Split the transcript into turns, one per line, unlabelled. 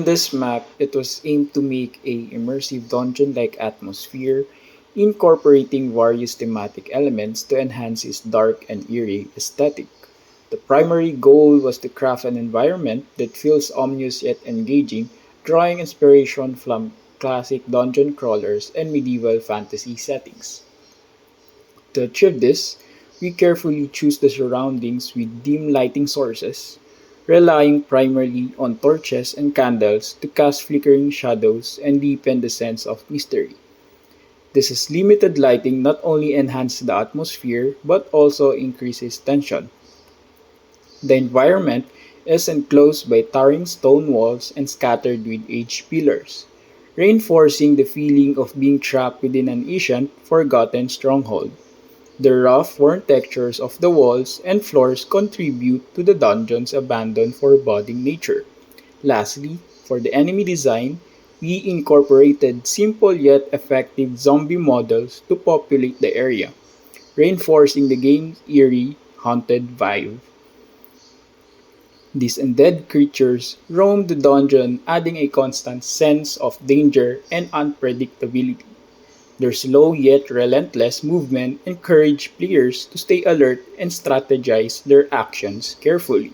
this map, it was aimed to make a immersive dungeon-like atmosphere, incorporating various thematic elements to enhance its dark and eerie aesthetic. The primary goal was to craft an environment that feels ominous yet engaging, drawing inspiration from classic dungeon crawlers and medieval fantasy settings. To achieve this, we carefully choose the surroundings with dim lighting sources, relying primarily on torches and candles to cast flickering shadows and deepen the sense of mystery. This is limited lighting not only enhances the atmosphere but also increases tension. The environment is enclosed by towering stone walls and scattered with aged pillars, reinforcing the feeling of being trapped within an ancient, forgotten stronghold. The rough, worn textures of the walls and floors contribute to the dungeon's abandoned, foreboding nature. Lastly, for the enemy design, we incorporated simple yet effective zombie models to populate the area, reinforcing the game's eerie, haunted vibe. These undead creatures roam the dungeon, adding a constant sense of danger and unpredictability. Their slow yet relentless movement encourage players to stay alert and strategize their actions carefully.